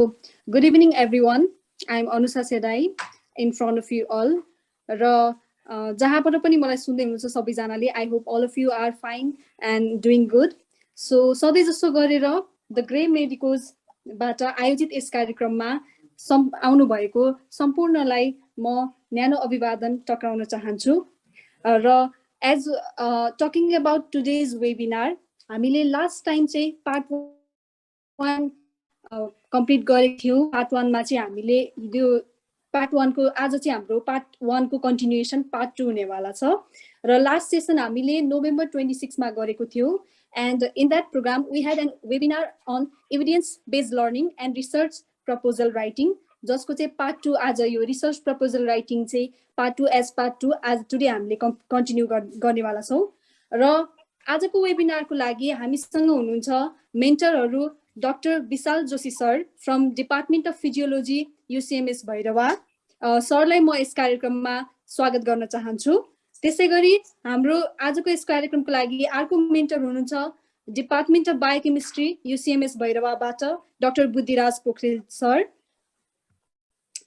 Good evening, everyone. I'm Anusa Sedai in front of you all. र जहाँबाट पनि मलाई सुन्दै हुनुहुन्छ सबैजनाले I hope all of you are fine and doing good. So सधैँ जस्तो गरेर द ग्रे मेडिकोजबाट आयोजित यस कार्यक्रममा आउनु भएको सम्पूर्णलाई म न्यानो अभिवादन टक्राउन चाहन्छु. र as talking about today's webinar हामीले लास्ट टाइम चाहिँ पार्ट 1 कम्प्लिट गरेको थियौँ. पार्ट 1 मा चाहिँ हामीले यो पार्ट 1 को आज चाहिँ हाम्रो पार्ट 1 को कन्टिन्युएसन पार्ट 2 हुनेवाला छ. र लास्ट सेसन हामीले नोभेम्बर 26 मा गरेको थियौँ. And in that programme we had an webinar on evidence based learning and research proposal writing, जसको चाहिँ पार्ट 2 आज यो रिसर्च प्रपोजल राइटिङ चाहिँ पार्ट 2 एज पार्ट 2 आज टुडे हामीले कन्टिन्यू गर्नेवाला छौँ. र आजको वेबिनारको लागि हामीसँग हुनुहुन्छ मेन्टरहरू Dr. Bisal Joshi sir from Department of Physiology, UCMS Bhairahawa. सरलाई म यस कार्यक्रममा स्वागत गर्न चाहन्छु. त्यसैगरी हाम्रो आजको यस कार्यक्रमको लागि अर्को मेन्टर हुनुहुन्छ डिपार्टमेन्ट अफ बायोकेमिस्ट्री UCMS भैरवाबाट डाक्टर बुद्धिराज पोखरेल सर.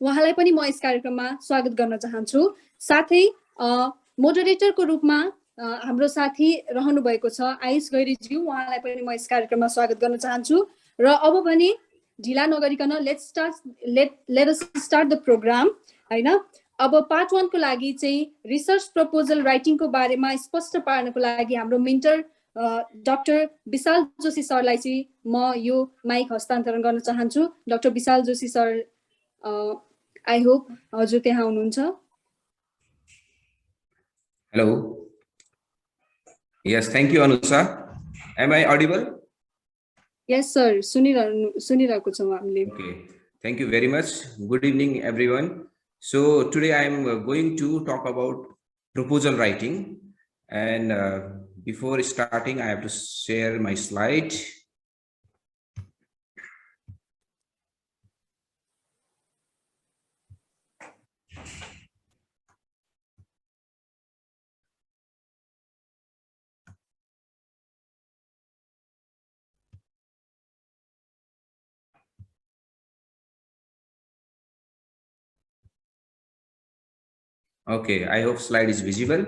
उहाँलाई पनि म यस कार्यक्रममा स्वागत गर्न चाहन्छु. साथै मोडरेटरको रूपमा हाम्रो साथी रहनु भएको छ आयुष गैरीज्यू, उहाँलाई पनि म यस कार्यक्रममा स्वागत गर्न चाहन्छु. र अब भने ढिला नगरिकन let us start the programme हैन. अब पार्ट 1 को लागि चाहिँ रिसर्च प्रपोजल राइटिङको बारेमा स्पष्ट पार्नको लागि हाम्रो मेन्टर डाक्टर विशाल जोशी सरलाई चाहिँ म यो माइक हस्तान्तरण गर्न चाहन्छु. Doctor Vishal Joshi sir, I hope हजुर त्यहाँ हुनुहुन्छ. Hello. Yes, thank you, Anusa. Am I audible? Yes, sir. सुनिरहेको छौँ हामीले. Okay. Thank you very much. Good evening, everyone. So today I am going to talk about proposal writing. And before starting, I have to share my slide. Okay, I hope slide is visible.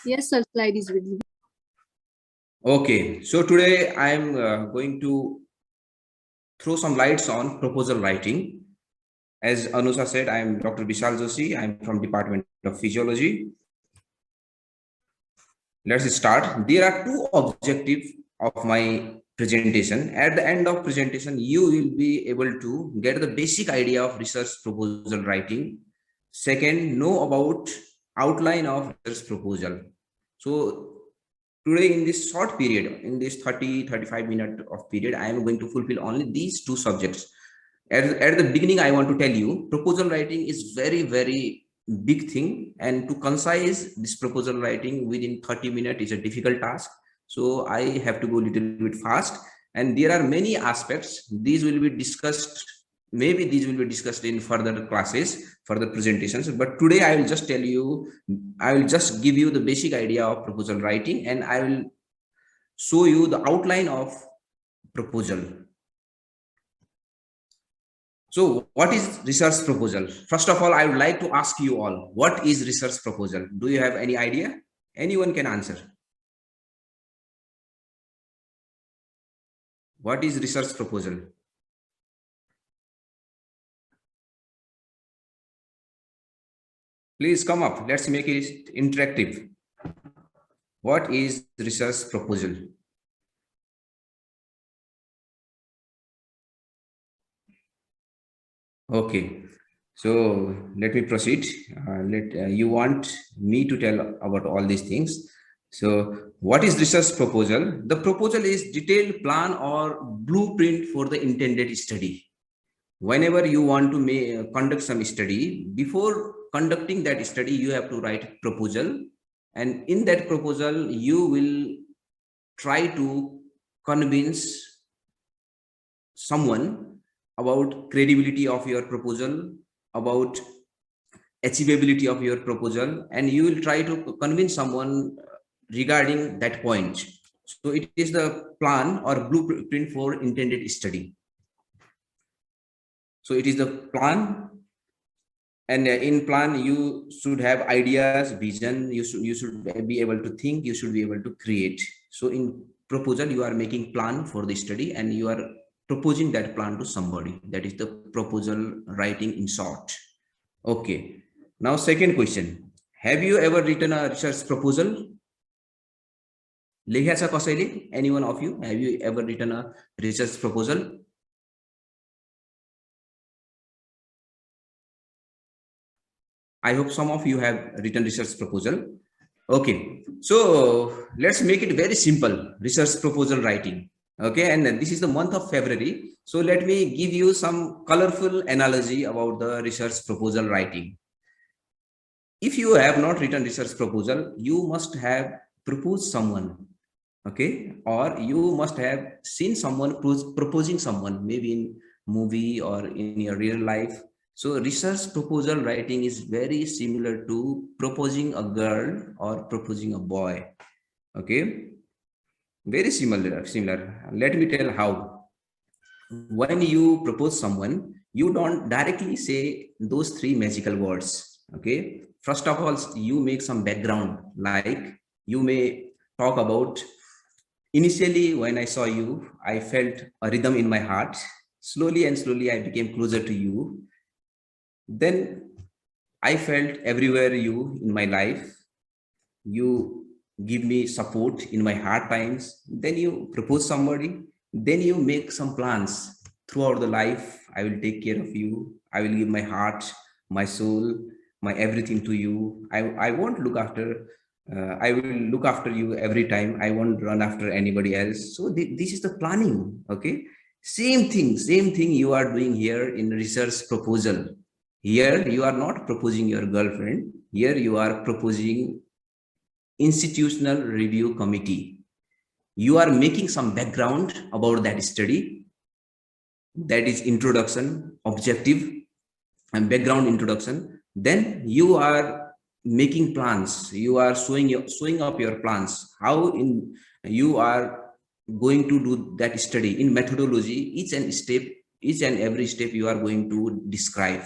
Yes, sir, slide is visible. Okay, so today I am going to throw some lights on proposal writing. As Anusa said, I am Dr. Vishal Joshi. I am from Department of Physiology. Let's start. There are two objectives of my presentation. At the end of presentation, you will be able to get the basic idea of research proposal writing. Second, know about outline of research proposal. So today in this short period, in this 30-35 minute of period, I am going to fulfill only these two subjects. At the beginning, I want to tell you, proposal writing is very, very big thing, and to concise this proposal writing within 30 minutes is a difficult task. So I have to go a little bit fast, and there are many aspects. These will be discussed, maybe these will be discussed in further classes, further presentations. But today I will just tell you, I will just give you the basic idea of proposal writing, and I will show you the outline of proposal. So what is research proposal? First of all, I would like to ask you all, what is research proposal? Do you have any idea? Anyone can answer. What is research proposal? Please come up. Let's make it interactive. What is research proposal? Okay, so let me proceed. You want me to tell about all these things. So what is research proposal? The proposal is detailed plan or blueprint for the intended study. Whenever you want to conduct some study, before conducting that study, you have to write proposal. And in that proposal, you will try to convince someone about credibility of your proposal, about achievability of your proposal, and you will try to convince someone regarding that point. So it is the plan or blueprint for intended study. So it is the plan, and in plan you should have ideas, vision. You should be able to think. You should be able to create. So in proposal, you are making plan for the study, and you are proposing that plan to somebody. That is the proposal writing in short. Okay. Now, second question: have you ever written a research proposal? लेखेको छ कसैले? Any one of you? Have you ever written a research proposal? I hope some of you have written research proposal. Okay, so let's make it very simple. Research proposal writing. Okay, and this is the month of February. So let me give you some colorful analogy about the research proposal writing. If you have not written research proposal, you must have proposed someone. Okay, or you must have seen someone proposing someone, maybe in movie or in your real life. So research proposal writing is very similar to proposing a girl or proposing a boy. Okay, very similar. Let me tell how. When you propose someone, you don't directly say those three magical words. Okay, first of all, you make some background, like you may talk about, initially when I saw you, I felt a rhythm in my heart. Slowly and slowly I became closer to you. Then I felt everywhere you in my life. You give me support in my hard times. Then you propose somebody. Then you make some plans throughout the life. I will take care of you. I will give my heart, my soul, my everything to you. I won't look after. I will look after you every time. I won't run after anybody else. So this is the planning. Okay. Same thing you are doing here in research proposal. Here you are not proposing your girlfriend. Here you are proposing institutional review committee. You are making some background about that study. That is introduction, objective, and background introduction. Then you are making plans. You are showing up your plans. How you are going to do that study in methodology. Each and every step you are going to describe.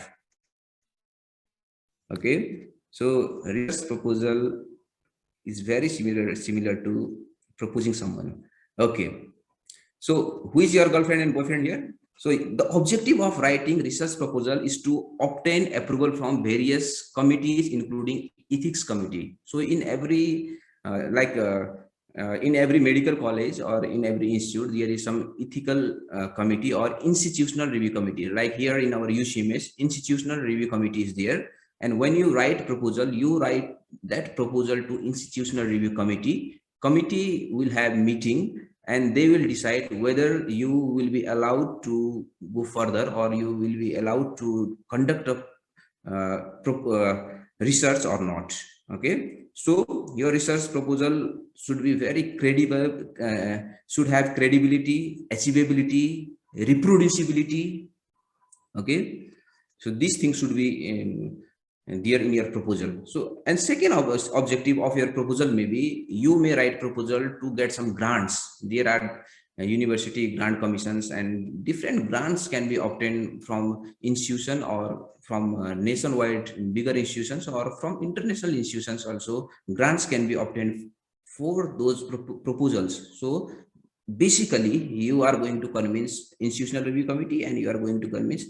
Okay, so research proposal is very similar to proposing someone. Okay, so who is your girlfriend and boyfriend here? So the objective of writing research proposal is to obtain approval from various committees, including ethics committee. So in every in every medical college or in every institute, there is some ethical committee or institutional review committee. Like here in our UCMS, institutional review committee is there. And when you write proposal, you write that proposal to institutional review committee. Committee will have meeting and they will decide whether you will be allowed to go further or you will be allowed to conduct a research or not. Okay, so your research proposal should be very credible, should have credibility, achievability, reproducibility. Okay, so these things should be there in your proposal. So, and second objective of your proposal may be you may write proposal to get some grants. There are university grant commissions, and different grants can be obtained from institution or from nationwide bigger institutions or from international institutions. Also grants can be obtained for those proposals. So basically you are going to convince institutional review committee and you are going to convince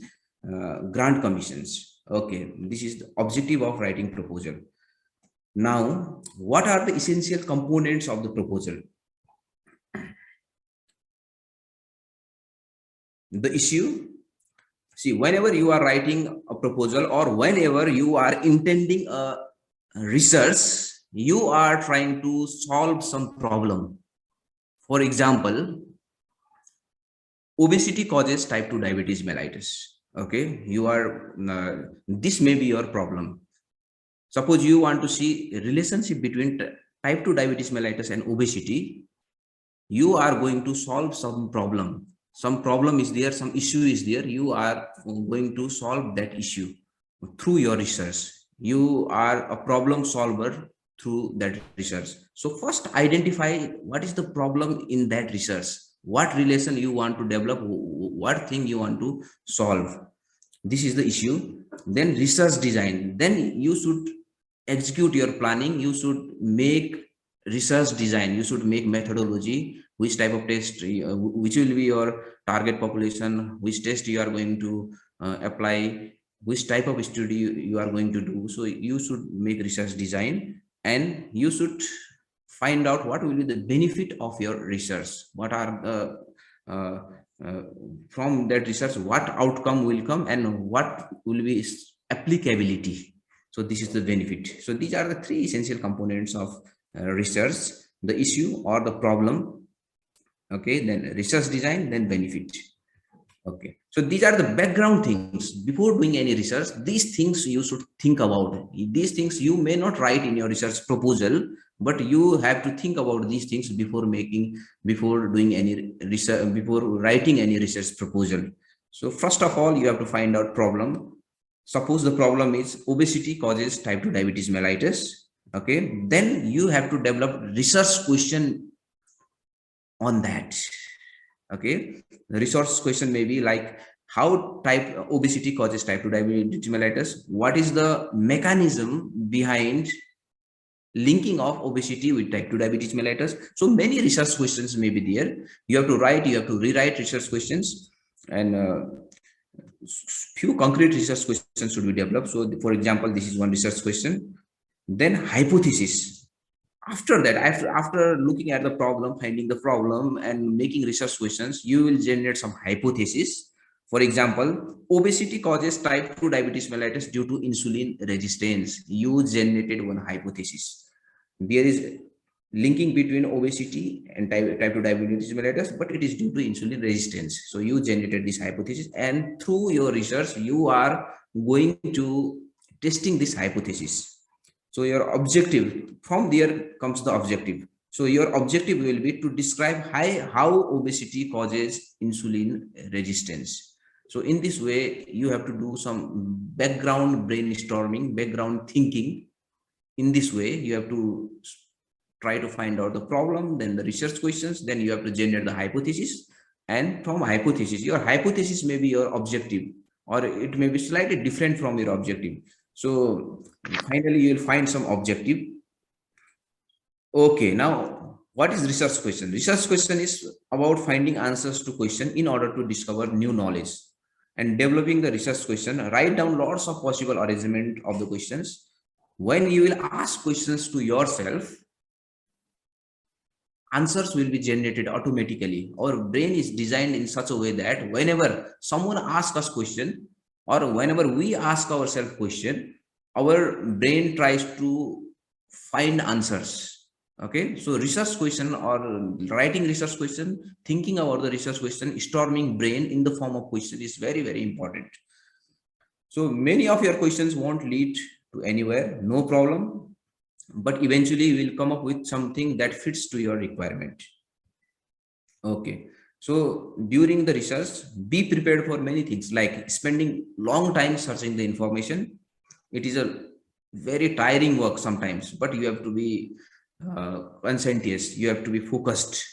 grant commissions. Okay, this is the objective of writing proposal. Now, what are the essential components of the proposal? The issue. See, whenever you are writing a proposal or whenever you are intending a research, you are trying to solve some problem. For example, obesity causes type 2 diabetes mellitus. Okay, you are this may be your problem. Suppose you want to see a relationship between type 2 diabetes mellitus and obesity. You are going to solve some problem. Some problem is there, some issue is there. You are going to solve that issue through your research. You are a problem solver through that research. So first identify what is the problem in that research, what relation you want to develop, what thing you want to solve. This is the issue. Then research design, then you should execute your planning, you should make research design, you should make methodology, which type of test, which will be your target population, which test you are going to apply, which type of study you are going to do. So you should make research design, and you should find out what will be the benefit of your research, what are the uh, uh, from that research, what outcome will come and what will be its applicability. So this is the benefit. So these are the three essential components of research: the issue or the problem, okay, then research design, then benefit. Okay, so these are the background things. Before doing any research, these things you should think about. These things you may not write in your research proposal, but you have to think about these things before doing any research, before writing any research proposal. So first of all, you have to find out problem. Suppose the problem is obesity causes type 2 diabetes mellitus. Okay, then you have to develop research question on that. Okay, the resource question may be like, how type obesity causes type 2 diabetes mellitus, what is the mechanism behind linking of obesity with type 2 diabetes mellitus. So many research questions may be there. You have to write, you have to rewrite research questions, and few concrete research questions should be developed. So for example, this is one research question. Then hypothesis. After that, after looking at the problem, finding the problem and making research questions, you will generate some hypothesis. For example, obesity causes type 2 diabetes mellitus due to insulin resistance. You generated one hypothesis. There is linking between obesity and type 2 diabetes mellitus, but it is due to insulin resistance. So you generated this hypothesis, and through your research, you are going to testing this hypothesis. So your objective, from there comes the objective. So your objective will be to describe how obesity causes insulin resistance. So in this way, you have to do some background brainstorming, background thinking. In this way, you have to try to find out the problem, then the research questions, then you have to generate the hypothesis. And from hypothesis, your hypothesis may be your objective, or it may be slightly different from your objective. So finally, you will find some objective. Okay, now what is research question? Research question is about finding answers to question in order to discover new knowledge. And developing the research question, write down lots of possible arrangement of the questions. When you will ask questions to yourself, answers will be generated automatically. Our brain is designed in such a way that whenever someone asks us question, or whenever we ask ourselves question, our brain tries to find answers. Okay, so research question or writing research question, thinking about the research question, storming brain in the form of question is very, very important. So many of your questions won't lead to anywhere, no problem, but eventually you will come up with something that fits to your requirement. Okay, so during the research, be prepared for many things, like spending long time searching the information. It is a very tiring work sometimes, but you have to be conscientious, you have to be focused.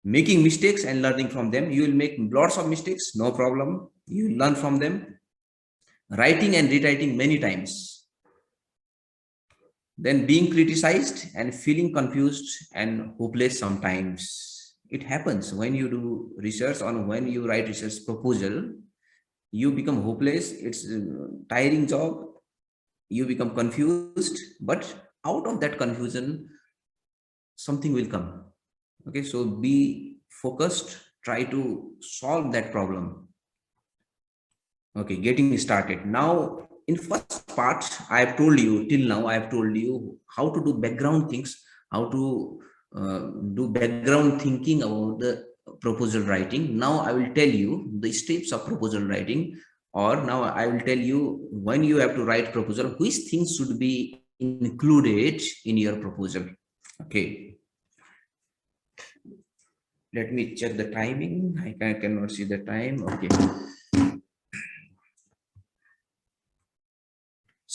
Making mistakes and learning from them. You will make lots of mistakes, no problem, you will learn from them. Writing and rewriting many times. Then being criticized and feeling confused and hopeless sometimes. It happens when you do research, or when you write research proposal, you become hopeless. It's a tiring job. You become confused, but out of that confusion, something will come. Okay, so be focused, try to solve that problem. Okay, getting started. Now, in first part, I have told you, till now, I have told you how to do background things, how to do background thinking about the proposal writing. Now, I will tell you the steps of proposal writing, or now I will tell you when you have to write proposal, which things should be included in your proposal. Okay. Let me check the timing. I cannot see the time. Okay.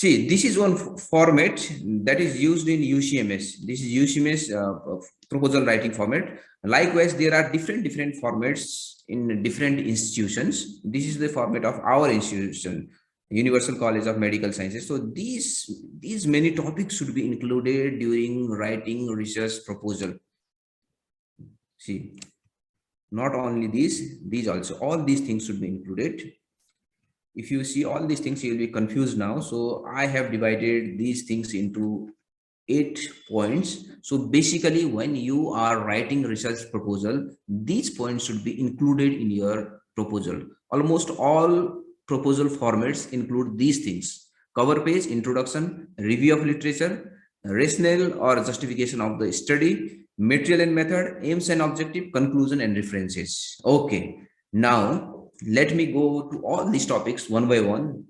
See, this is one format that is used in UCMS. This is UCMS proposal writing format. Likewise, there are different formats in different institutions. This is the format of our institution, Universal College of Medical Sciences. So these many topics should be included during writing research proposal. See, not only these also, all these things should be included. If you see all these things, you will be confused now. So I have divided these things into 8 points. So basically, when you are writing research proposal, these points should be included in your proposal. Almost all proposal formats include these things: cover page, introduction, review of literature, rationale or justification of the study, material and method, aims and objective, conclusion and references. Okay, now let me go to all these topics one by one.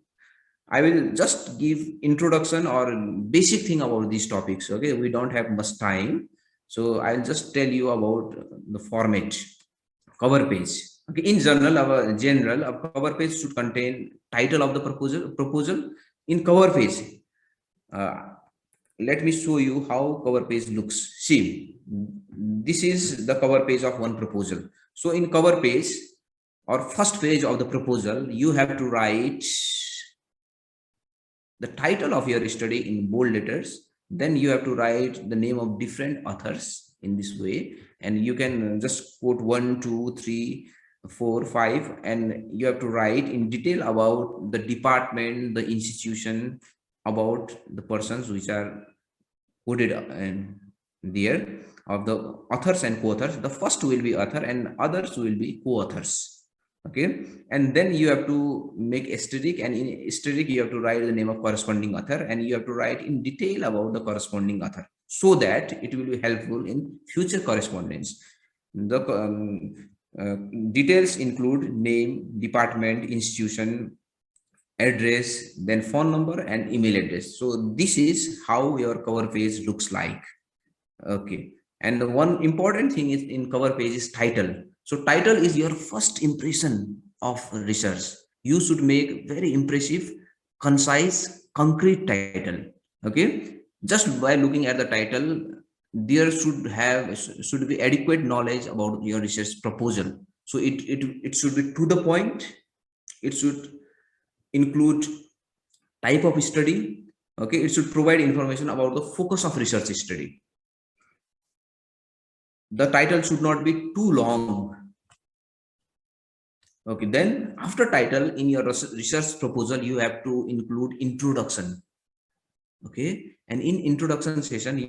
I will just give introduction or basic thing about these topics. Okay, we don't have much time, so I'll just tell you about the format. Cover page. Okay, in general, a cover page should contain title of the proposal. In cover page, let me show you how cover page looks. See, this is the cover page of one proposal. So in cover page, or first page of the proposal, you have to write the title of your study in bold letters. Then you have to write the name of different authors in this way, and you can just quote 1, 2, 3, 4, 5, and you have to write in detail about the department, the institution, about the persons which are quoted there, of the authors and co-authors. The first will be author and others will be co-authors. Okay, and then you have to make asterisk, and in asterisk you have to write the name of corresponding author, and you have to write in detail about the corresponding author, so that it will be helpful in future correspondence. The details include name, department, institution, address, then phone number and email address. So this is how your cover page looks like. Okay, and the one important thing is in cover page is title. So title is your first impression of research. You should make very impressive, concise, concrete title. Okay, just by looking at the title, there should be adequate knowledge about your research proposal. So it should be to the point. It should include type of study. Okay, it should provide information about the focus of research study. The title should not be too long. Okay, then after title, in your research proposal, you have to include introduction. Okay, and in introduction session,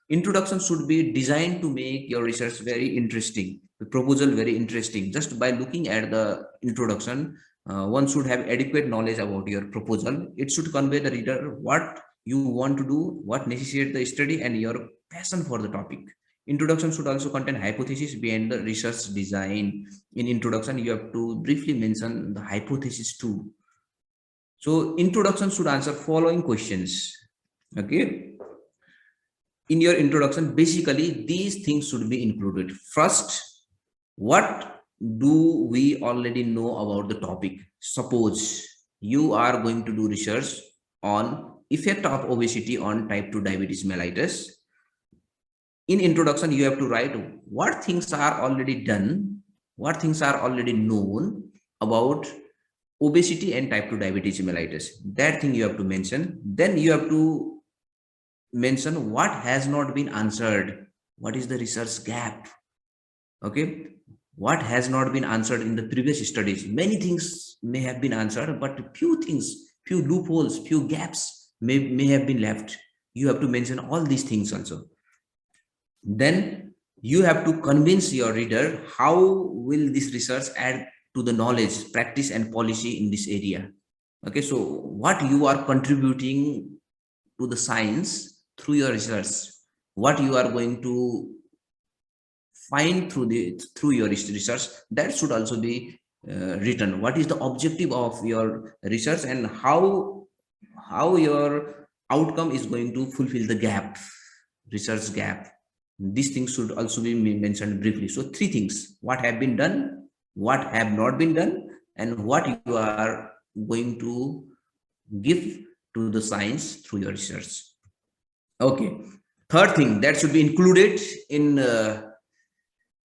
introduction should be designed to make your research very interesting, the proposal very interesting. Just by looking at the introduction, one should have adequate knowledge about your proposal. It should convey the reader what you want to do, what necessitates the study, and your passion for the topic. Introduction should also contain hypothesis behind the research design. In introduction, you have to briefly mention the hypothesis too. So introduction should answer following questions. Okay. In your introduction, basically these things should be included. First, what do we already know about the topic? Suppose you are going to do research on effect of obesity on type 2 diabetes mellitus. In introduction, you have to write what things are already done, what things are already known about obesity and type 2 diabetes mellitus. That thing you have to mention. Then you have to mention what has not been answered. What is the research gap? Okay, what has not been answered in the previous studies? Many things may have been answered, but few things, few loopholes, few gaps may have been left. You have to mention all these things also. Then you have to convince your reader how will this research add to the knowledge, practice and policy in this area. Okay, so what you are contributing to the science through your research, what you are going to find through your research, that should also be written. What is the objective of your research and how your outcome is going to fulfill the gap, research gap. These things should also be mentioned briefly. So 3 things: what have been done, what have not been done, and what you are going to give to the science through your research. Okay. Third thing that should be included in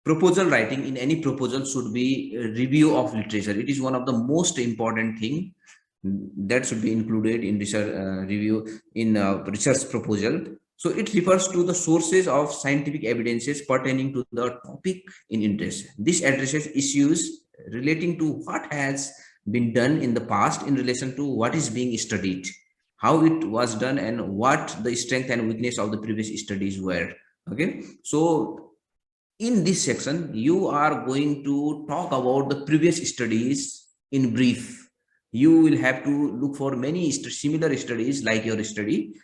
proposal writing, in any proposal, should be a review of literature. It is one of the most important thing that should be included in research review in research proposal. So it refers to the sources of scientific evidences pertaining to the topic in interest. This addresses issues relating to what has been done in the past in relation to what is being studied, how it was done, and what the strength and weakness of the previous studies were. Okay, so in this section you are going to talk about the previous studies in brief. You will have to look for many similar studies like your study,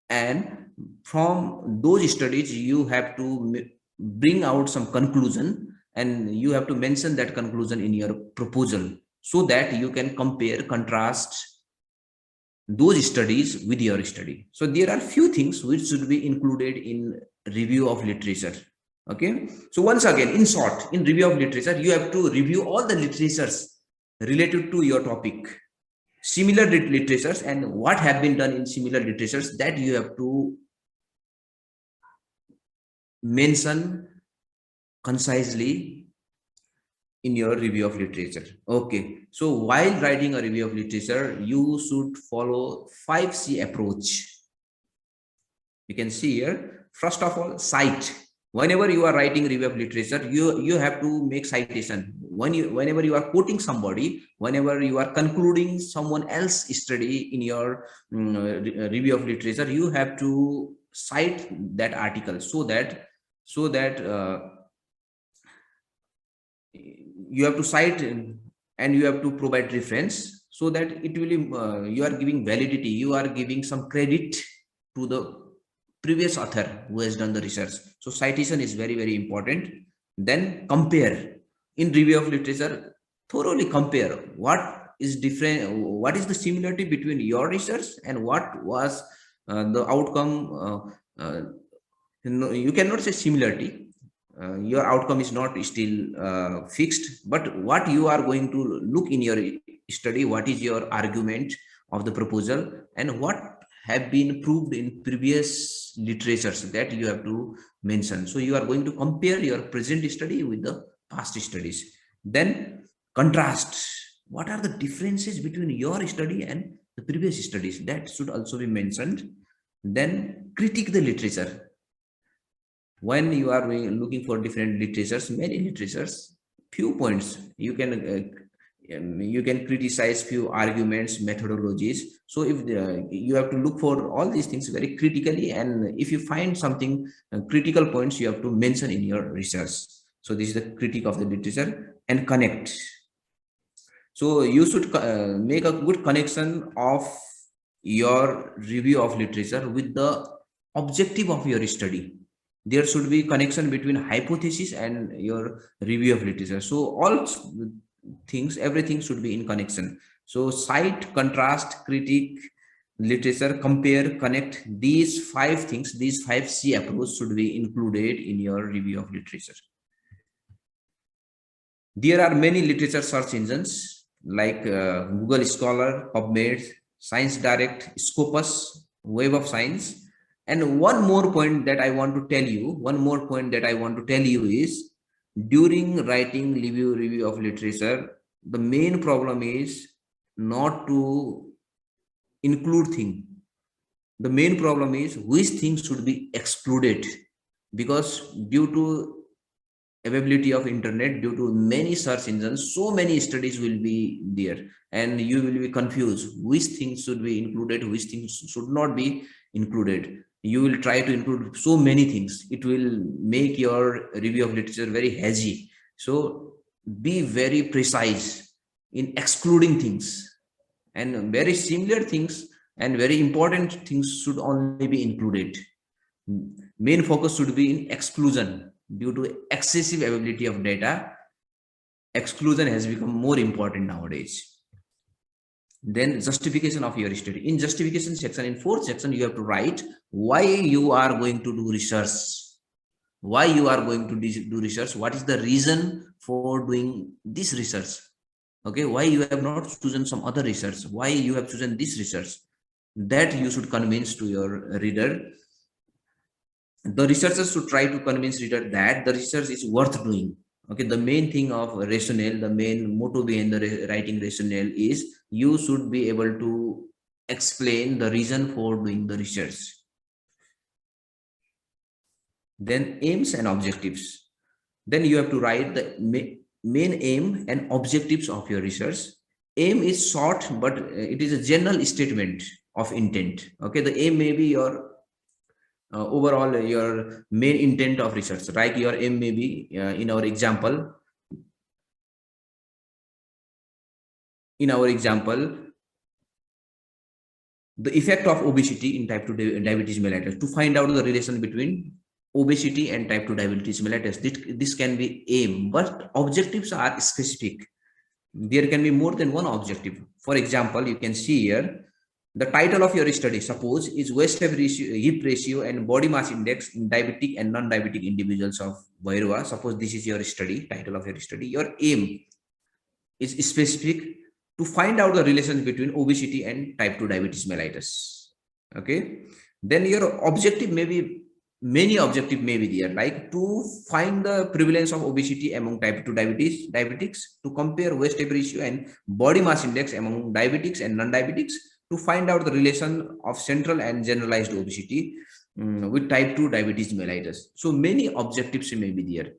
and from those studies you have to bring out some conclusion, and you have to mention that conclusion in your proposal so that you can compare, contrast those studies with your study. So there are few things which should be included in review of literature. Okay, so once again, in short, in review of literature, you have to review all the literatures related to your topic, similar literatures, and what have been done in similar literatures, that you have to mention concisely in your review of literature. Okay, so while writing a review of literature, you should follow 5C approach. You can see here, first of all, cite. Whenever you are writing review of literature, you have to make citation. Whenever you are quoting somebody, whenever you are concluding someone else's study in your review of literature, you have to cite that article so that you have to cite and you have to provide reference, so that it will you are giving validity, you are giving some credit to the previous author who has done the research. So citation is very, very important. Then compare. In review of literature, thoroughly compare what is different, what is the similarity between your research and what was the outcome. You cannot say similarity. Your outcome is not still fixed, but what you are going to look in your study, what is your argument of the proposal, and what have been proved in previous literatures, that you have to mention. So you are going to compare your present study with the past studies. Then contrast. What are the differences between your study and the previous studies? That should also be mentioned. Then critique the literature. When you are looking for different literatures, many literatures, few points you can criticize, few arguments, methodologies. So if you have to look for all these things very critically, and if you find something critical points, you have to mention in your research. So this is the critique of the literature. And connect. So you should make a good connection of your review of literature with the objective of your study. There should be connection between hypothesis and your review of literature. So all things, everything should be in connection. So cite, contrast, critique, literature, compare, connect. These 5 things, these 5C approach should be included in your review of literature. There are many literature search engines like Google Scholar, PubMed, Science Direct, Scopus, Web of Science. And one more point that I want to tell you, is during writing review of literature, the main problem is not to include things. The main problem is which things should be excluded, because due to availability of internet, due to many search engines, so many studies will be there, and you will be confused which things should be included, which things should not be included. You will try to include so many things. It will make your review of literature very hazy. So be very precise in excluding things, and very similar things and very important things should only be included. Main focus should be in exclusion. Due to excessive availability of data, exclusion has become more important nowadays. Then justification of your study. In justification section, in 4th section, you have to write why you are going to do research. Why you are going to do research? What is the reason for doing this research? Okay, why you have not chosen some other research? Why you have chosen this research? that you should convince to your reader. The researchers should try to convince reader that the research is worth doing. Okay, the main thing of rationale, the main motto behind the writing rationale is you should be able to explain the reason for doing the research. Then aims and objectives. Then you have to write the main aim and objectives of your research. Aim is short, but it is a general statement of intent. Okay, the aim may be your overall your main intent of research. Like your aim may be in our example, the effect of obesity in type 2 diabetes mellitus, to find out the relation between obesity and type 2 diabetes mellitus. This can be aim, but objectives are specific. There can be more than one objective. For example, you can see here the title of your study, suppose, is waist hip ratio and body mass index in diabetic and non-diabetic individuals of Bhairava. Suppose this is your study, title of your study. Your aim is specific, to find out the relation between obesity and type 2 diabetes mellitus. Okay. Then your objective may be, many objective may be there, like to find the prevalence of obesity among type 2 diabetics, to compare waist hip ratio and body mass index among diabetics and non-diabetics, to find out the relation of central and generalized obesity with type 2 diabetes mellitus. So many objectives may be there.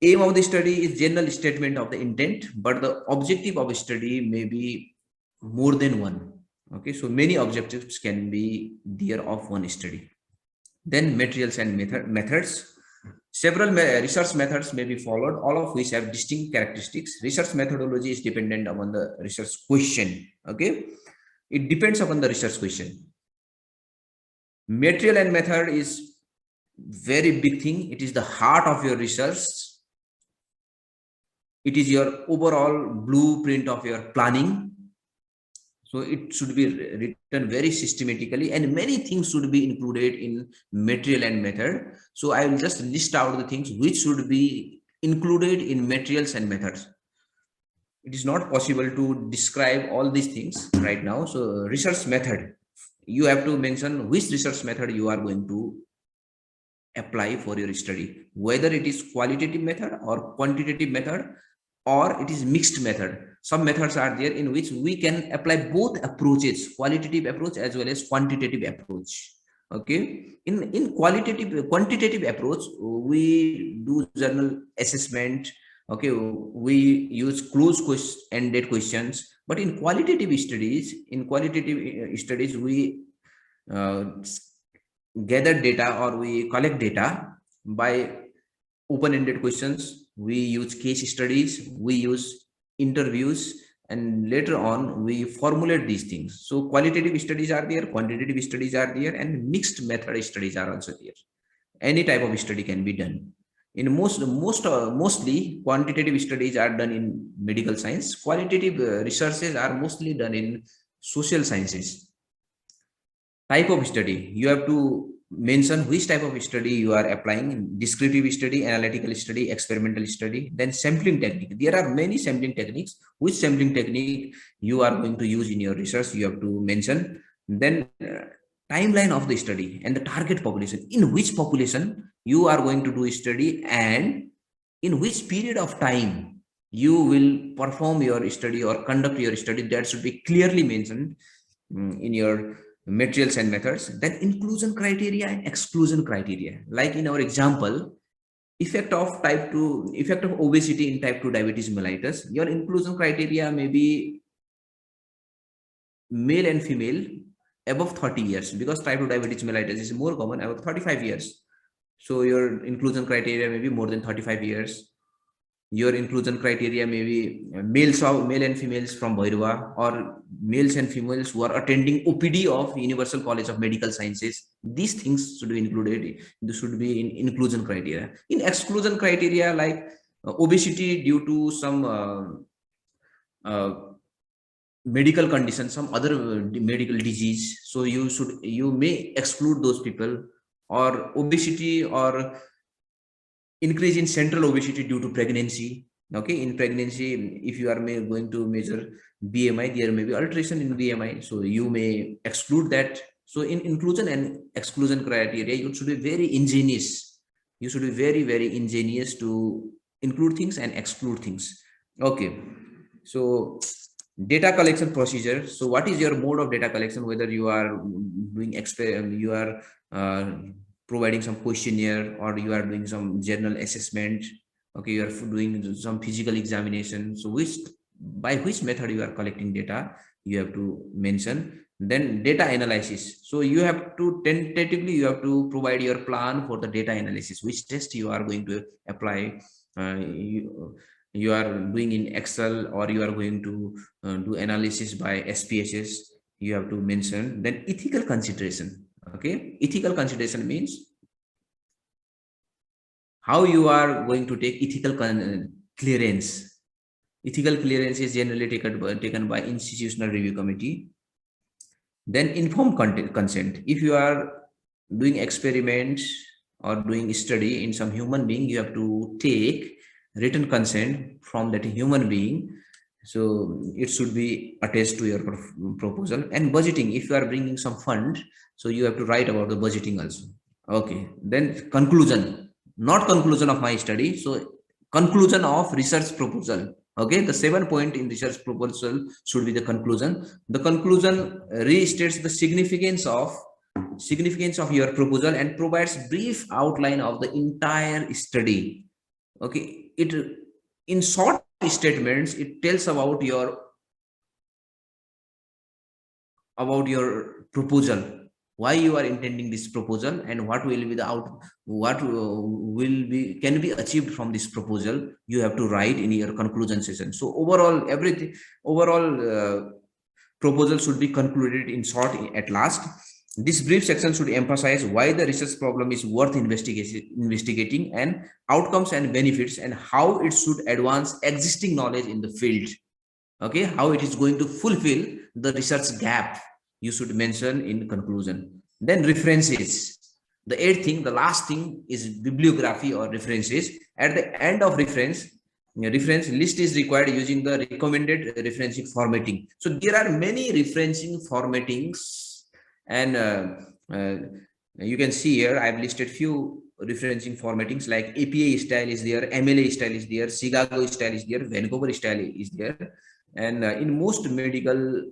Aim of the study is general statement of the intent, but the objective of a study may be more than one. Okay, so many objectives can be there of one study. Then materials and methods. Several research methods may be followed, all of which have distinct characteristics. Research methodology is dependent upon the research question. Okay, it depends upon the research question. Material and method is very big thing. It is the heart of your research. It is your overall blueprint of your planning. So it should be written very systematically, and many things should be included in material and method. So I will just list out the things which should be included in materials and methods. It is not possible to describe all these things right now. So research method, you have to mention which research method you are going to apply for your study, whether it is qualitative method or quantitative method, or it is mixed method. Some methods are there in which we can apply both approaches, qualitative approach as well as quantitative approach. Okay, in quantitative approach, we do journal assessment. Okay, we use closed-ended questions. But in qualitative studies, we gather data, or we collect data by open-ended questions. We use case studies, we use interviews, and later on we formulate these things. So qualitative studies are there, quantitative studies are there, and mixed method studies are also there. Any type of study can be done. In mostly quantitative studies are done in medical science. Qualitative researches are mostly done in social sciences. Type of study, you have to mention which type of study you are applying: descriptive study, analytical study, experimental study. Then sampling technique, there are many sampling techniques. Which sampling technique you are going to use in your research, you have to mention. Then timeline of the study and the target population, in which population you are going to do a study, and in which period of time you will perform your study or conduct your study. That should be clearly mentioned in your materials and methods. Then inclusion criteria and exclusion criteria, like in our example, effect of obesity in type 2 diabetes mellitus. Your inclusion criteria may be male and female above 30 years, because type 2 diabetes mellitus is more common above 35 years. So your inclusion criteria may be more than 35 years. Your inclusion criteria may be male and females from Bhairava, or males and females who are attending OPD of Universal College of Medical Sciences. These things should be included. This should be in inclusion criteria. In exclusion criteria, like obesity due to some medical condition, some other medical disease, so you may exclude those people. Or obesity or increase in central obesity due to pregnancy, Okay, in pregnancy, if you are going to measure BMI, there may be alteration in BMI, so you may exclude that. So in inclusion and exclusion criteria, you should be very ingenious. You should be very, very ingenious to include things and exclude things. Okay, so data collection procedure. So what is your mode of data collection? Whether you are doing you are providing some questionnaire, or you are doing some general assessment. Okay, you are doing some physical examination. So by which method you are collecting data, you have to mention. Then data analysis. So you have to tentatively, you have to provide your plan for the data analysis, which test you are going to apply. You are doing in Excel, or you are going to do analysis by SPSS, you have to mention. Then ethical consideration. Okay, ethical consideration means how you are going to take ethical clearance. Ethical clearance is generally taken by institutional review committee. Then informed consent. If you are doing experiments or doing study in some human being, you have to take written consent from that human being. So it should be attached to your proposal. And budgeting, if you are bringing some fund, so you have to write about the budgeting also. Okay, then conclusion, not conclusion of my study, so conclusion of research proposal. Okay, the 7 point in research proposal should be the conclusion. The conclusion restates the significance of your proposal and provides brief outline of the entire study. Okay, it in short statements, it tells about your proposal, why you are intending this proposal, and what will be the what will be can be achieved from this proposal. You have to write in your conclusion session. So overall proposal should be concluded in short at last. This brief section should emphasize why the research problem is worth investigating, and outcomes and benefits, and how it should advance existing knowledge in the field. Okay, how it is going to fulfill the research gap, you should mention in conclusion. Then references. The eighth thing, the last thing, is bibliography or references. At the end of reference list is required using the recommended referencing formatting. So there are many referencing formattings, and you can see here I've listed few referencing formattings, like APA style is there, MLA style is there, Chicago style is there, Vancouver style is there. And in most medical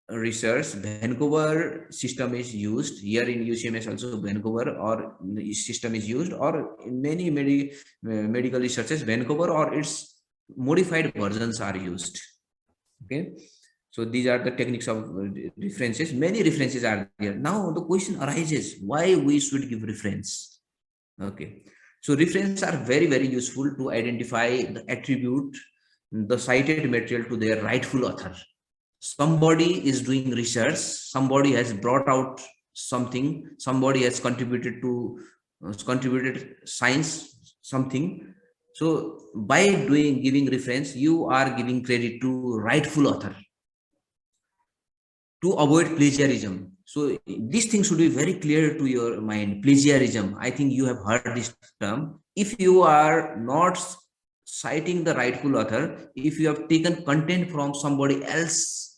research, Vancouver system is used. Here in UCMS also Vancouver or system is used, or in many medical researches Vancouver or its modified versions are used. Okay, so these are the techniques of references. Many references are there. Now the question arises, why we should give reference? Okay, so references are very, very useful to identify the attribute, the cited material to their rightful author. Somebody is doing research, somebody has brought out something, somebody has contributed science something. So by giving reference, you are giving credit to rightful author, to avoid plagiarism. So this thing should be very clear to your mind. Plagiarism, I think you have heard this term. If you are not citing the rightful author, if you have taken content from somebody else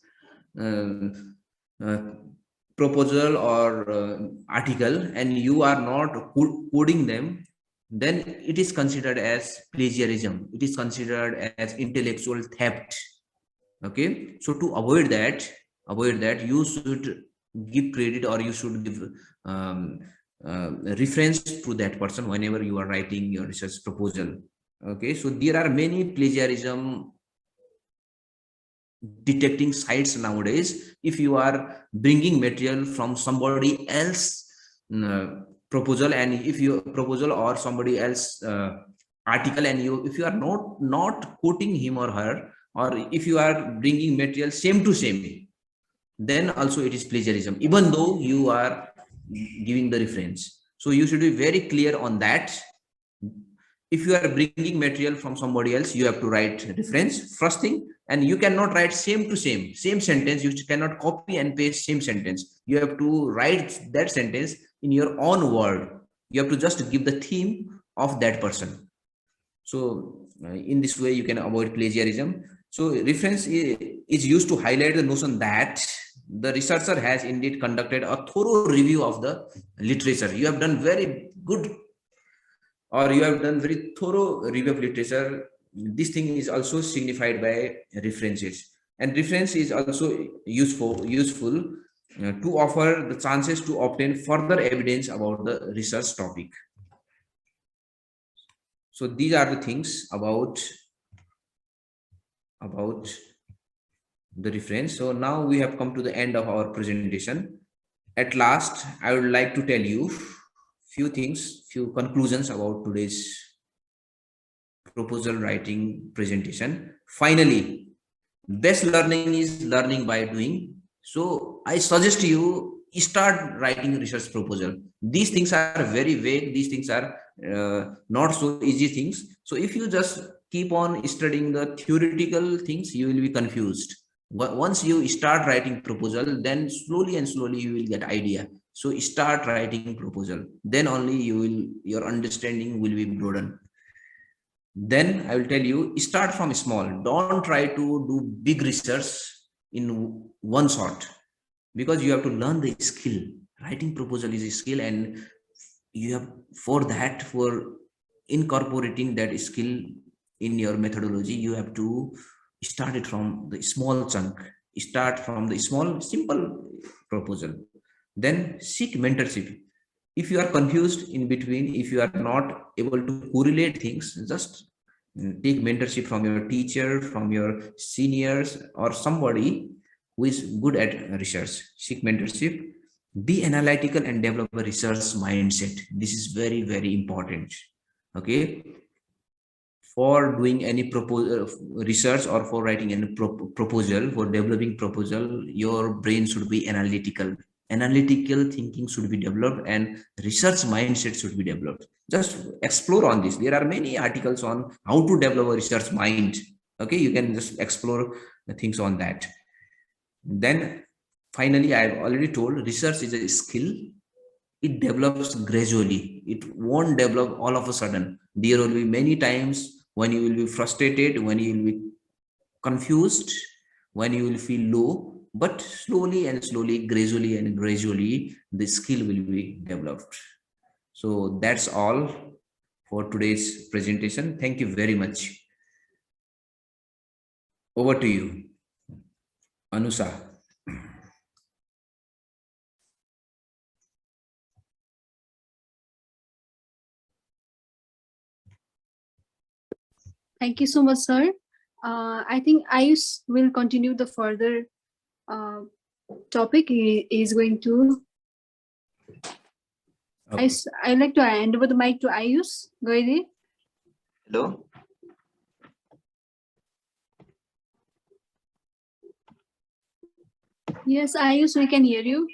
proposal or article, and you are not coding them, then it is considered as plagiarism. It is considered as intellectual theft. Okay, so to avoid that, you should give credit, or you should give reference to that person whenever you are writing your research proposal. Okay, so there are many plagiarism detecting sites nowadays. If you are bringing material from somebody else proposal, and if you proposal or somebody else article, and if you are not quoting him or her, or if you are bringing material same to same, then also it is plagiarism, even though you are giving the reference. So you should be very clear on that. If you are bringing material from somebody else, you have to write reference first thing, and you cannot write same to same sentence. You cannot copy and paste same sentence. You have to write that sentence in your own word. You have to just give the theme of that person. So In this way, you can avoid plagiarism. So reference is used to highlight the notion that the researcher has indeed conducted a thorough review of the literature. You have done very good, or you have done very thorough review of literature. This thing is also signified by references, and reference is also useful to offer the chances to obtain further evidence about the research topic. So these are the things about the reference. So now we have come to the end of our presentation. At last, I would like to tell you few things, few conclusions about today's proposal writing presentation. Finally, best learning is learning by doing. So I suggest you start writing research proposal. These things are very vague. These things are not so easy things. So if you just keep on studying the theoretical things, you will be confused. But once you start writing proposal, then slowly and slowly you will get idea. So start writing proposal. Then only your understanding will be broadened. Then I will tell you, start from small. Don't try to do big research in one shot, because you have to learn the skill. Writing proposal is a skill, and you have for incorporating that skill in your methodology, you have to start it from the small chunk. Start from the small, simple proposal. Then seek mentorship. If you are confused in between, if you are not able to correlate things, just take mentorship from your teacher, from your seniors, or somebody who is good at research. Seek mentorship. Be analytical and develop a research mindset. This is very, very important. Okay, for doing any research, or for writing any proposal, for developing proposal, your brain should be analytical. Analytical thinking should be developed, and research mindset should be developed. Just explore on this. There are many articles on how to develop a research mind. Okay, you can just explore the things on that. Then finally, I have already told, research is a skill. It develops gradually. It won't develop all of a sudden. There will be many times when you will be frustrated, when you will be confused, when you will feel low, but slowly and slowly, gradually and gradually, the skill will be developed. So that's all for today's presentation. Thank you very much. Over to you, Anusa. Thank you so much, sir. I think Ayush will continue the further topic. He is going to. Okay. I'd like to hand over the mic to Ayush. Go ahead. Hello. Yes, Ayush, we can hear you.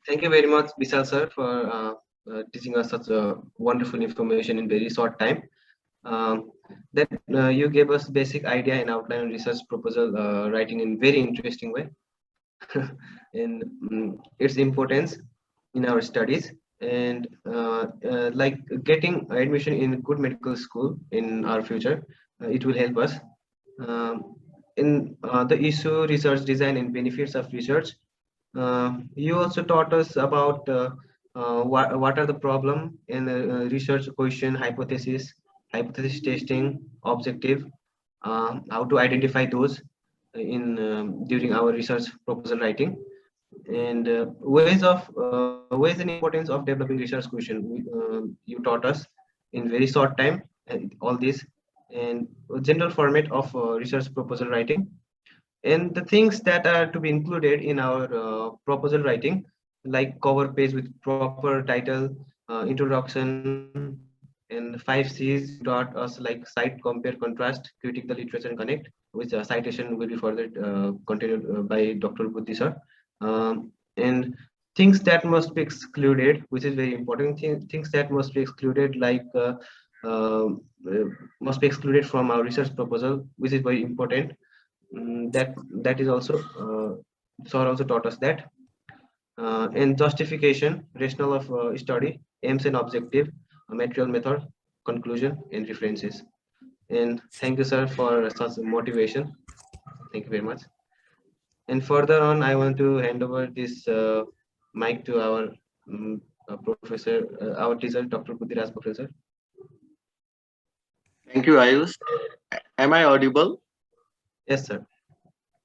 Thank you very much, Vishal sir, for teaching us such wonderful information in very short time. That you gave us basic idea and outline on research proposal writing in very interesting way, and its importance in our studies, and like getting admission in good medical school in our future, it will help us. In the issue research design and benefits of research, you also taught us about what are the problem in research question, hypothesis testing, objective, how to identify those in during our research proposal writing, and ways and importance of developing research question. You taught us in very short time all this, and general format of research proposal writing, and the things that are to be included in our proposal writing, like cover page with proper title, introduction, and 5 C's taught us, like cite, compare, contrast, critique the literature, and connect, which citation will be further continued by Dr. Buddhi sir. And things that must be excluded, which is very important. Things that must be excluded, like must be excluded from our research proposal, which is very important. That is also sir also taught us that. And justification, rationale of study, aims and objective, material method, conclusion and references. And thank you, sir, for such motivation. Thank you very much. And further on, I want to hand over this mic to our professor, our teacher, Dr. Buddhiraj Professor. Thank you, Ayush. Am I audible? Yes, sir.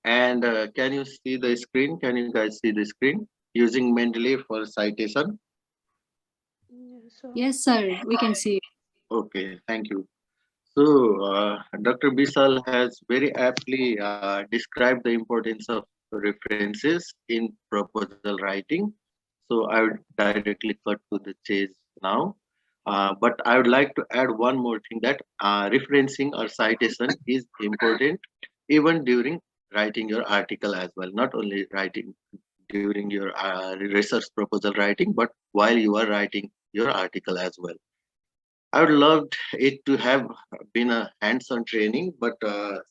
And can you see the screen? Can you guys see the screen using Mendeley for citation? Yes, sir. We can see. Okay, thank you. So, Dr. Bisal has very aptly described the importance of references in proposal writing. So, I would directly cut to the chase now. But I would like to add one more thing, that referencing or citation is important even during writing your article as well, not only writing during your research proposal writing, but while you are writing your article as well. I would love it to have been a hands-on training, but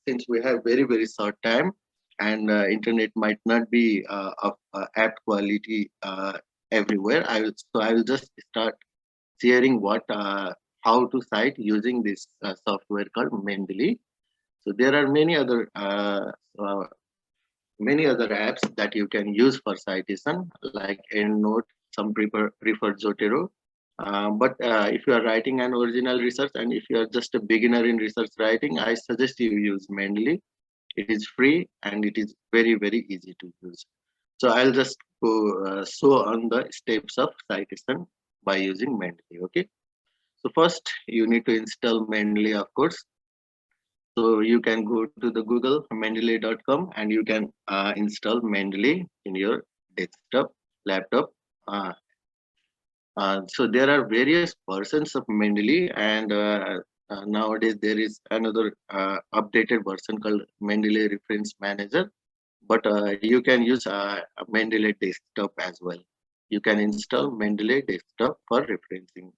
since we have very short time and internet might not be of apt quality everywhere, I will just start sharing what how to cite using this software called Mendeley. So there are many other apps that you can use for citation, like EndNote. Some prefer Zotero. But if you are writing an original research and if you are just a beginner in research writing, I suggest you use Mendeley. It is free and it is very easy to use. So I'll just go show on the steps of citation by using Mendeley. Okay. So first you need to install Mendeley, of course. So you can go to the Google Mendeley.com and you can install Mendeley in your desktop, laptop. So there are various versions of Mendeley, and nowadays there is another updated version called Mendeley Reference Manager. But you can use Mendeley Desktop as well. You can install Mendeley Desktop for referencing.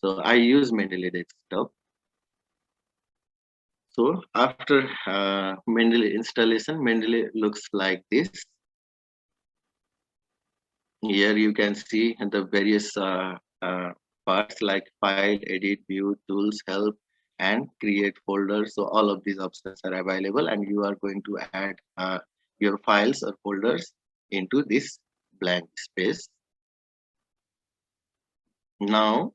So I use Mendeley Desktop. So after Mendeley installation, Mendeley looks like this. Here you can see the various parts like file, edit, view, tools, help, and create folders. So all of these options are available, and you are going to add your files or folders into this blank space. Now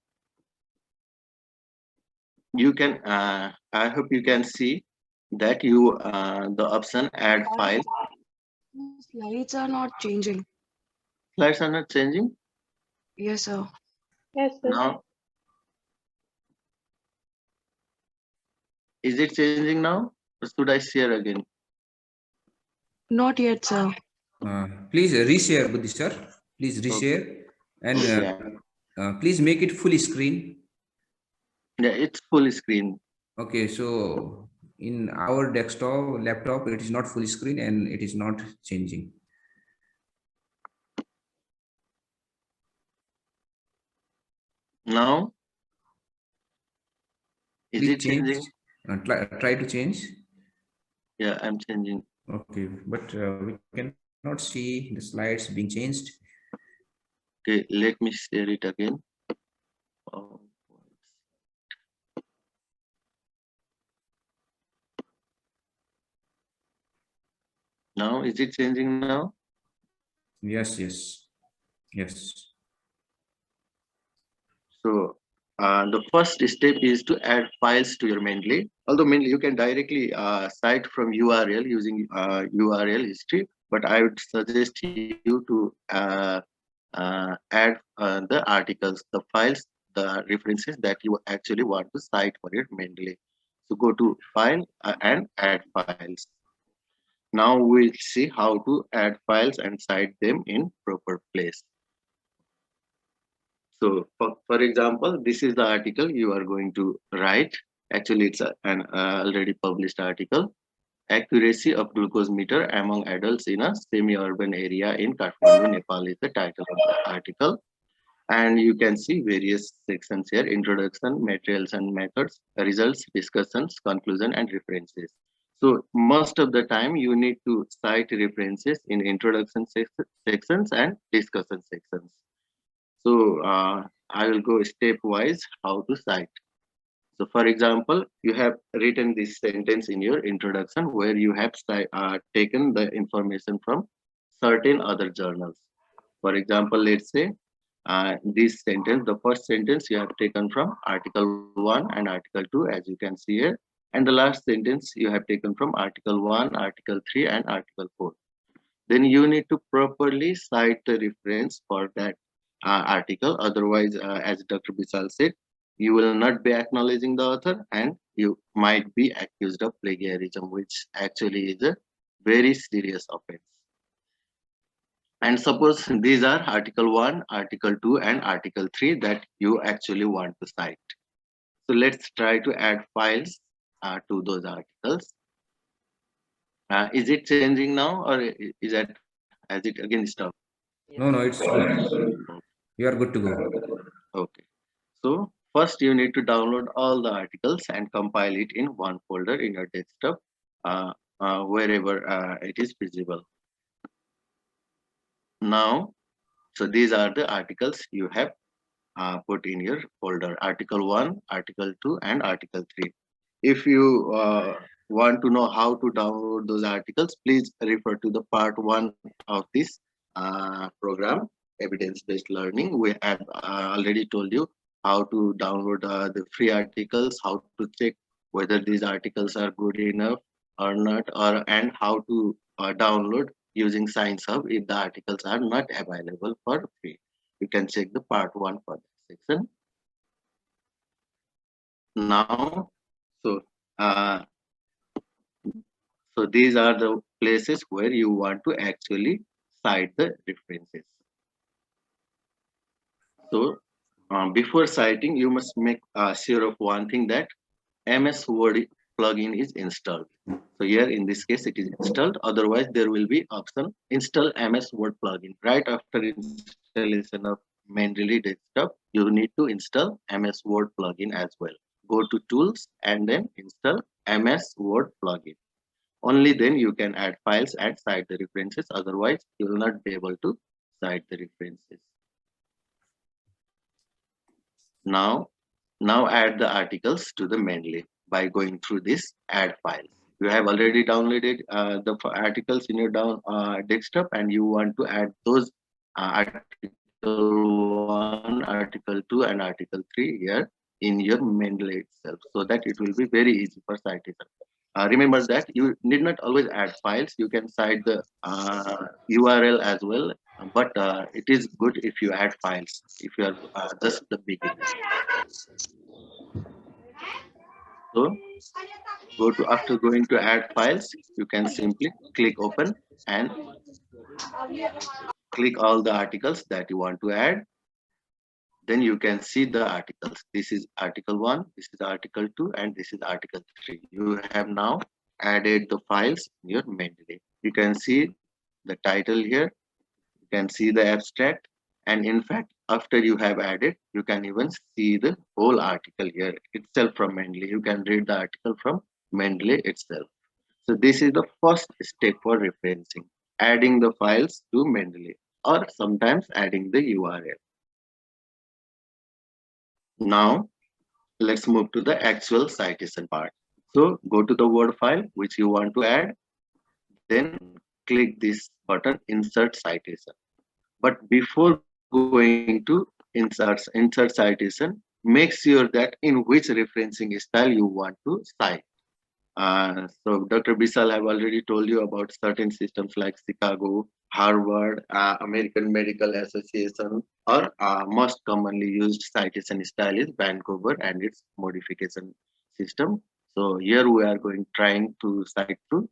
you can, I hope you can see that you the option add file. Slides are not changing. Slides are not changing? Yes, sir. Yes, sir. Now, is it changing now? Or should I share again? Not yet, sir. Please reshare, Buddhi sir. Please reshare and please make it full screen. Yeah, it's full screen. Okay, so in our desktop, laptop, it is not full screen and it is not changing. Now, is Please it changing? Try to change. Yeah, I'm changing. Okay, but we cannot see the slides being changed. Okay, let me share it again. Oh. Now, is it changing now? Yes. So the first step is to add files to your Mendeley. Although Mendeley, you can directly cite from URL using URL history, but I would suggest you to add the articles, the files, the references that you actually want to cite for your Mendeley. So go to File and Add Files. Now we'll see how to add files and cite them in proper place. So for example, this is the article you are going to write. Actually, it's an already published article. Accuracy of glucose meter among adults in a semi-urban area in Kathmandu, Nepal is the title of the article. And you can see various sections here: introduction, materials and methods, results, discussions, conclusion, and references. So most of the time you need to cite references in introduction sections and discussion sections. So I will go stepwise how to cite. So for example, you have written this sentence in your introduction where you have taken the information from certain other journals. For example, let's say this sentence, the first sentence you have taken from Article 1 and Article 2, as you can see here. And the last sentence you have taken from Article 1, Article 3, and Article 4. Then you need to properly cite the reference for that article. Otherwise, as Dr. Bisal said, you will not be acknowledging the author and you might be accused of plagiarism, which actually is a very serious offense. And suppose these are Article 1, Article 2, and Article 3 that you actually want to cite. So let's try to add files to those articles. Is it changing now, or is that, has it again stopped? No, it's good. You are good to go. Okay. So first you need to download all the articles and compile it in one folder in your desktop, wherever it is visible. Now, so these are the articles you have put in your folder: Article 1, Article 2, and Article 3. If you want to know how to download those articles, please refer to the part 1 of this program, Evidence-Based Learning. We have already told you how to download the free articles, how to check whether these articles are good enough or not, and how to download using Science Hub if the articles are not available for free. You can check the part 1 for that section. Now, so these are the places where you want to actually cite the references. So before citing, you must make sure of one thing, that MS Word plugin is installed. So here in this case it is installed. Otherwise there will be option install MS Word plugin. Right after installation of Mendeley desktop, you need to install MS Word plugin as well. Go to tools and then install MS Word plugin. Only then you can add files and cite the references. Otherwise you will not be able to cite the references. Now add the articles to the Mendeley by going through this add files. You have already downloaded the articles in your desktop, and you want to add those Article 1, Article 2, and Article 3 here in your Mendeley itself, so that it will be very easy for citation. Remember that you need not always add files. You can cite the URL as well, but it is good if you add files if you are just the beginner. So after going to add files, you can simply click open and click all the articles that you want to add. Then you can see the articles. This is Article 1, this is Article 2, and this is Article 3. You have now added the files in your Mendeley. You can see the title here. You can see the abstract. And in fact, after you have added, you can even see the whole article here itself from Mendeley. You can read the article from Mendeley itself. So this is the first step for referencing, adding the files to Mendeley, or sometimes adding the URL. Now, let's move to the actual citation part. So go to the Word file which you want to add, then click this button, Insert Citation. But before going to insert citation, make sure that in which referencing style you want to cite. So Dr. Bisal have already told you about certain systems like Chicago, Harvard, American Medical Association, or most commonly used citation style is Vancouver and its modification system. So here we are trying to cite to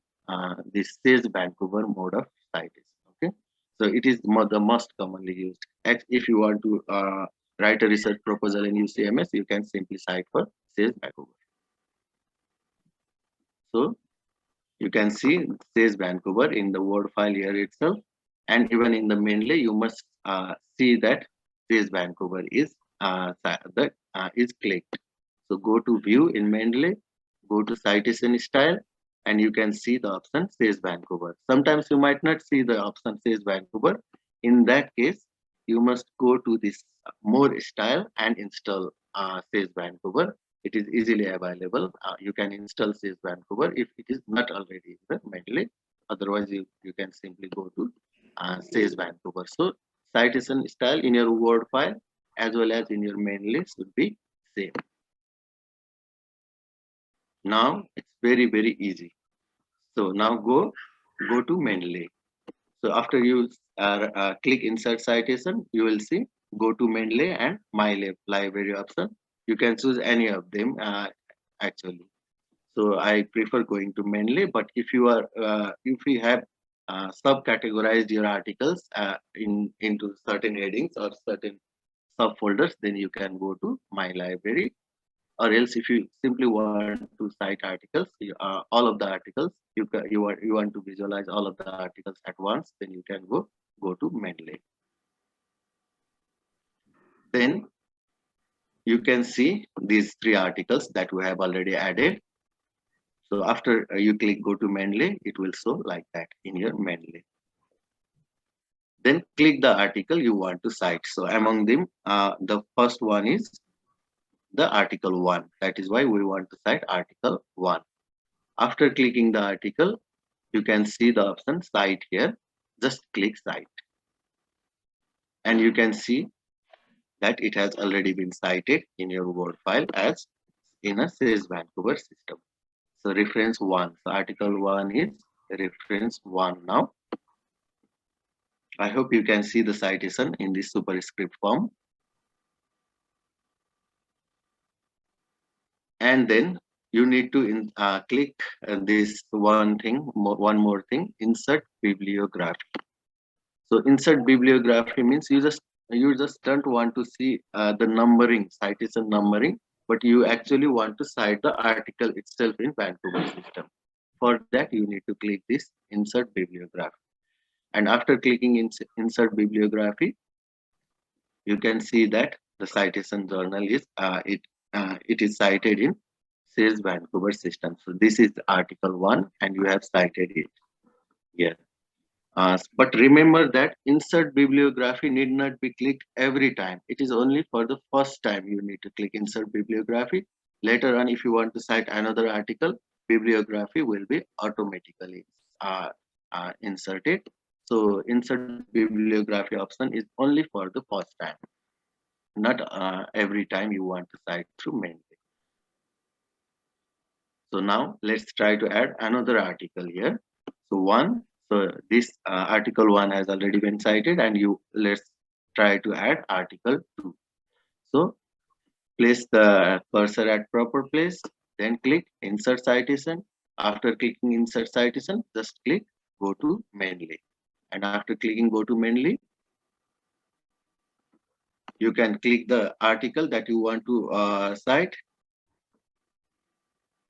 this SAGE Vancouver mode of citation. Okay, so it is the most commonly used. If you want to write a research proposal in UCMS, you can simply cite for SAGE Vancouver. So you can see SAGE Vancouver in the Word file here itself, and even in the Mendeley, you must see that SAGE Vancouver is clicked. So go to View in Mendeley, go to Citation Style, and you can see the option SAGE Vancouver. Sometimes you might not see the option SAGE Vancouver. In that case, you must go to this More Style and install SAGE Vancouver. It is easily available. You can install SAGE Vancouver if it is not already in the Mendeley. Otherwise, you can simply go to SAGE Vancouver. So citation style in your Word file as well as in your Mendeley should be same. Now it's very, very easy. So now go to Mendeley. So after you click insert citation, you will see go to Mendeley and my library option. You can choose any of them actually. So I prefer going to Mendeley, but if you have subcategorized your articles into certain headings or certain subfolders, then you can go to my library. Or else, if you simply want to cite articles, all of the articles, you want to visualize all of the articles at once, then you can go to Mendeley. Then you can see these 3 articles that we have already added. So after you click go to Mendeley, it will show like that in your Mendeley. Then click the article you want to cite. So among them, the first one is the article 1. That is why we want to cite article 1. After clicking the article, you can see the option cite here. Just click cite. And you can see that it has already been cited in your Word file as in a SAGE Vancouver system. So reference 1. So article 1 is reference 1 now. I hope you can see the citation in this superscript form. And then you need to click this one more thing, insert bibliography. So insert bibliography means you just don't want to see the numbering, citation numbering, but you actually want to cite the article itself in Vancouver system. For that, you need to click this insert bibliography. And after clicking insert bibliography, you can see that the citation journal is it is cited in SAGE Vancouver system. So this is article 1 and you have cited it here. But remember that insert bibliography need not be clicked every time. It is only for the first time you need to click insert bibliography. Later on, if you want to cite another article, bibliography will be automatically inserted. So insert bibliography option is only for the first time, not every time you want to cite through Mendeley. So now let's try to add another article here. So this article 1 has already been cited, and let's try to add article 2. So place the cursor at proper place, then click insert citation. After clicking insert citation, just click go to Mendeley. And after clicking go to Mendeley, you can click the article that you want to cite,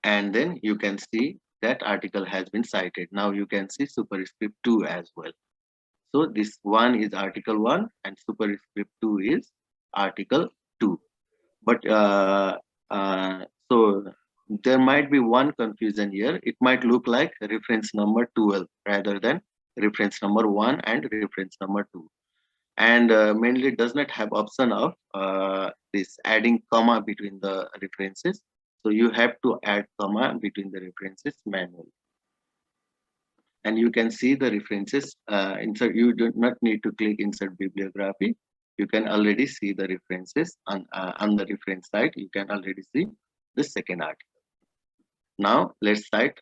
and then you can see that article has been cited. Now you can see superscript 2 as well. So this one is article 1 and superscript 2 is article 2. But so there might be one confusion here. It might look like reference number 12 rather than reference number 1 and reference number 2. And mainly does not have option of this adding comma between the references. So you have to add comma between the references manually. And you can see the references insert. You do not need to click insert bibliography. You can already see the references on the reference side. You can already see the second article. Now let's cite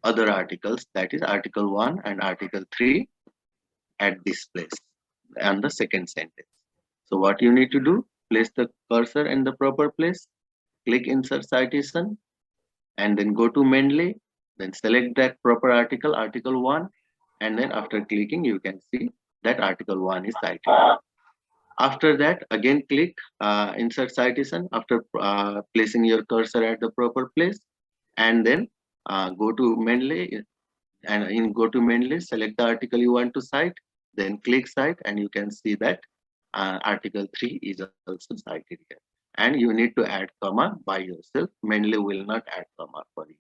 other articles, that is article 1 and article 3 at this place and the second sentence. So what you need to do, place the cursor in the proper place, click insert citation, and then go to Mendeley, then select that proper article, article 1, and then after clicking you can see that article 1 is cited. After that, again click insert citation after placing your cursor at the proper place, and then go to Mendeley, and in go to Mendeley, select the article you want to cite, then click cite, and you can see that article 3 is also cited here. And you need to add comma by yourself. Mendeley will not add comma for you.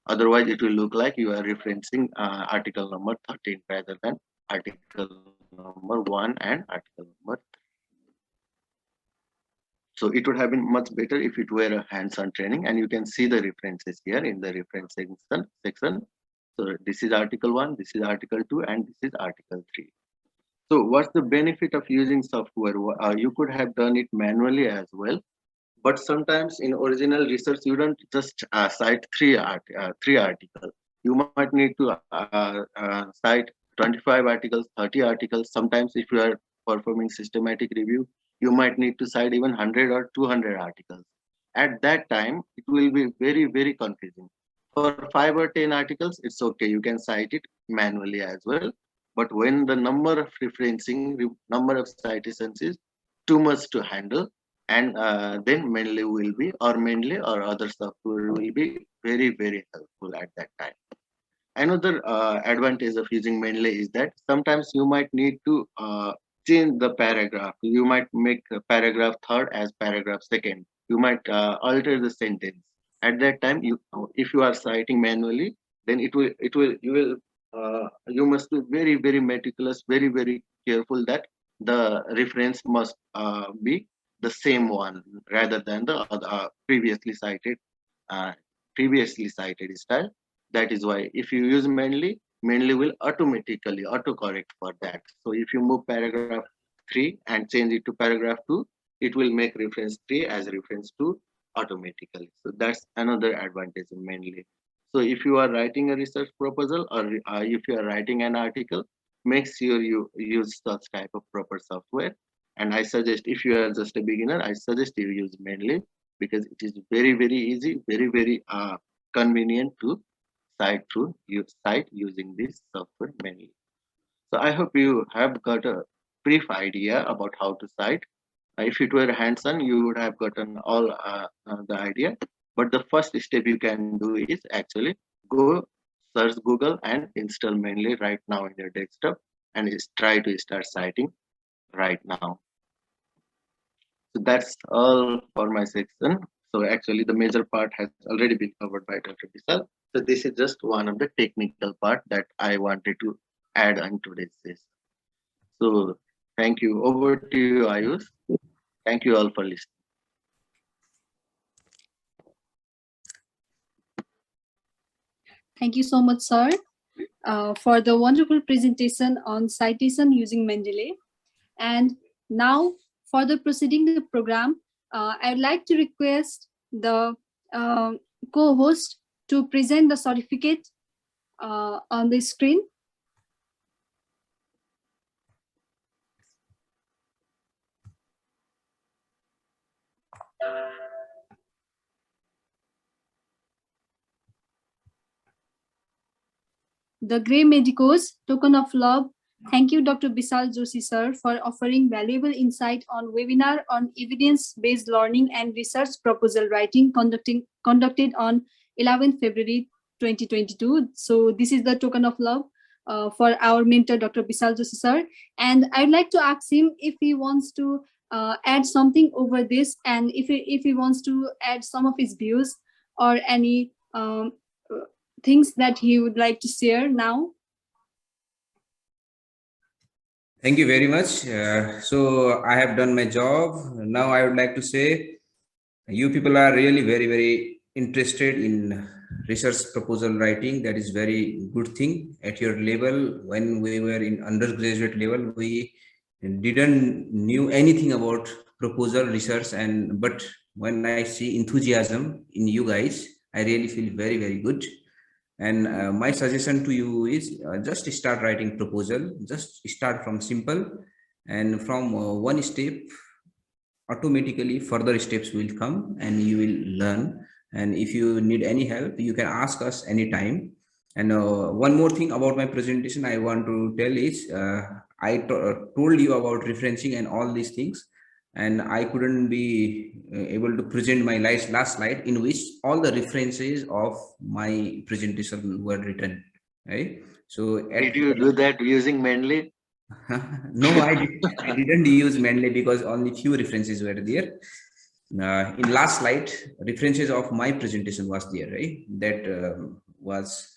Otherwise, it will look like you are referencing article number 13 rather than article number 1 and article number 3. So it would have been much better if it were a hands-on training, and you can see the references here in the reference section. So this is article 1, this is article 2, and this is article 3. So what's the benefit of using software? You could have done it manually as well, but sometimes in original research, you don't just cite three articles. You might need to cite 25 articles, 30 articles. Sometimes if you are performing systematic review, you might need to cite even 100 or 200 articles. At that time, it will be very, very confusing. For 5 or 10 articles, it's okay. You can cite it manually as well. But when the number of referencing, number of citations is too much to handle, and then Mendeley will be, or Mendeley or other software will be very, very helpful at that time. Another advantage of using Mendeley is that sometimes you might need to change the paragraph. You might make paragraph 3rd as paragraph 2nd. You might alter the sentence. At that time, if you are citing manually, then you must be very, very meticulous, very, very careful that the reference must be the same one rather than the previously cited style. That is why if you use Mendeley will automatically autocorrect for that. So if you move paragraph 3 and change it to paragraph 2, it will make reference 3 as reference 2 automatically. So that's another advantage in Mendeley. So if you are writing a research proposal, or if you are writing an article, make sure you use such type of proper software. And I suggest, if you are just a beginner, I suggest you use Mendeley, because it is very, very easy, very, very convenient to cite using this software Mendeley. So I hope you have got a brief idea about how to cite. If it were hands-on, you would have gotten all the idea. But the first step you can do is actually go search Google and install Mendeley right now in your desktop, and try to start citing right now. So that's all for my section. So actually the major part has already been covered by Dr. Bisal. So this is just one of the technical part that I wanted to add on today's session. So thank you. Over to you, Ayush. Thank you all for listening. Thank you so much, sir, for the wonderful presentation on citation using Mendeley. And now, further proceeding the program, I would like to request the co-host to present the certificate on the screen. The Grey Medicos Token of Love. Thank you, Dr. Bisal Joshi, sir, for offering valuable insight on webinar on evidence-based learning and research proposal writing conducted on 11th February 2022. So this is the token of love for our mentor, Dr. Bisal Joshi, sir. And I'd like to ask him if he wants to add something over this, and if he wants to add some of his views or any things that he would like to share now. Thank you very much. So I have done my job. Now I would like to say, you people are really very, very interested in research proposal writing. That is very good thing. At your level, when we were in undergraduate level, we didn't knew anything about proposal research, but when I see enthusiasm in you guys, I really feel very, very good. And my suggestion to you is just start writing proposal. Just start from simple, and from one step, automatically further steps will come and you will learn. And if you need any help, you can ask us anytime. And one more thing about my presentation I want to tell is, I told you about referencing and all these things, and I couldn't be able to present my last slide in which all the references of my presentation were written, right? So did you do that using Mendeley? No, I didn't use Mendeley because only few references were there. In last slide, references of my presentation was there, right? That was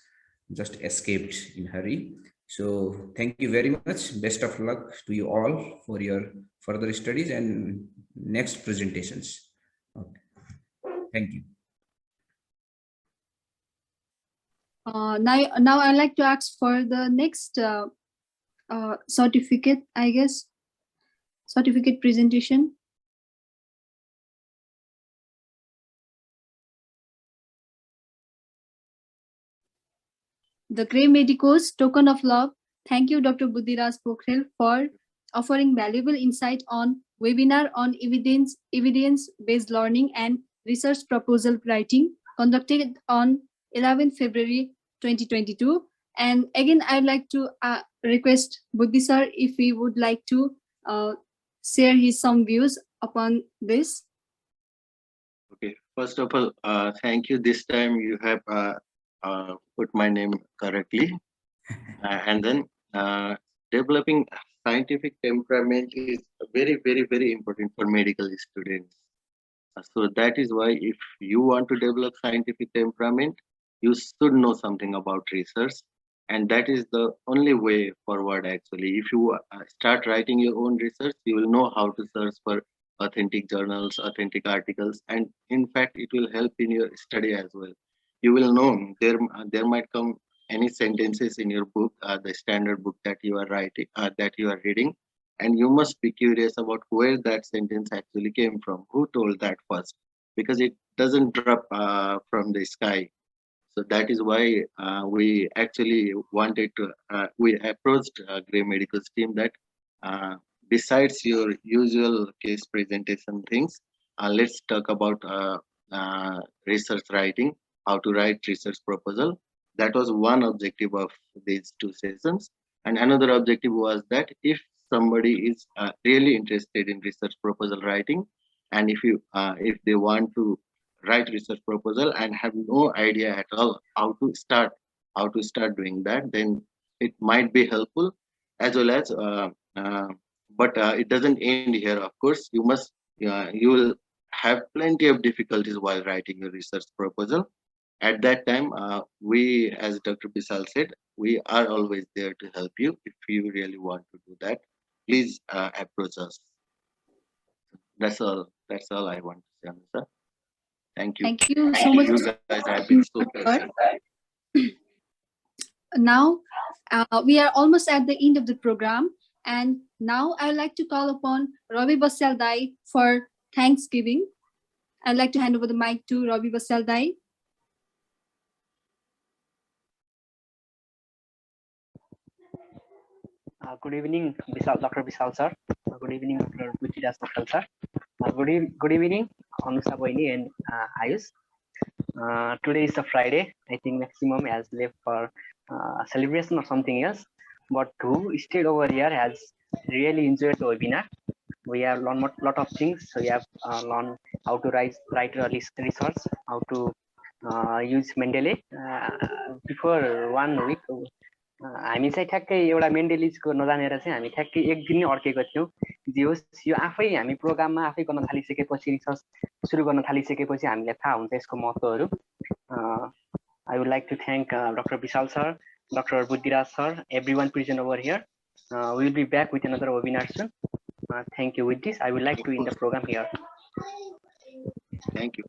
just escaped in hurry. So thank you very much. Best of luck to you all for your further studies, and next presentations. Okay. Thank you. Now I'd like to ask for the next certificate, I guess, certificate presentation. The Grey Medicos Token of Love. Thank you, Dr. Buddhiraj Pokhrel, for offering valuable insight on webinar on evidence-based learning and research proposal writing conducted on 11 February 2022. And again, I'd like to request Buddhi sir if he would like to share his some views upon this. Okay, first of all, thank you. This time you have put my name correctly. And then developing scientific temperament is very, very, very important for medical students. So that is why if you want to develop scientific temperament, you should know something about research. And that is the only way forward, actually. If you start writing your own research, you will know how to search for authentic journals, authentic articles, and in fact, it will help in your study as well. You will know there might come any sentences in your book, the standard book that you are writing, that you are reading, and you must be curious about where that sentence actually came from, who told that first, because it doesn't drop from the sky. So that is why we actually wanted to, we approached Grey Medicos team that besides your usual case presentation things, let's talk about research writing, how to write research proposal. That was one objective of these 2 sessions. And another objective was that if somebody is really interested in research proposal writing, and if they want to write research proposal and have no idea at all how to start doing that, then it might be helpful, as well as but it doesn't end here. Of course, you will have plenty of difficulties while writing your research proposal. At that time, we, as Dr. Bisal said, we are always there to help you. If you really want to do that, please approach us. That's all I want to say, Anusha. Thank you. Thank you so much. You guys have been so patient. Now, we are almost at the end of the program. And now I'd like to call upon Ravi Basyal Dai for Thanksgiving. I'd like to hand over the mic to Ravi Basyal Dai. Good evening, Dr. Bisal sir. Good evening, Dr. Buddhiraj Pokhrel sir. Good evening, Anusha Boini and Ayush. Today is a Friday. I think maximum has left for celebration or something else. But who stayed over here has really enjoyed the webinar. We have learned a lot of things. So we have learned how to write research, how to use Mendeley. Before 1 week, हामी चाहिँ ठ्याक्कै एउटा मेन्डेलिजको नजानेर चाहिँ हामी ठ्याक्कै एक दिन नै अड्केको थियौँ। जे होस् यो आफै हामी प्रोग्राममा आफै गर्न थालिसकेपछि रिसर्च सुरु गर्न थालिसकेपछि हामीलाई थाहा हुन्छ यसको महत्त्वहरू। I would like to thank Dr. Bisal sir, Dr. Buddhiraj sir, everyone present over here. We will be back with another webinar soon. Thank you. With this, I would like to end the program here. Thank you.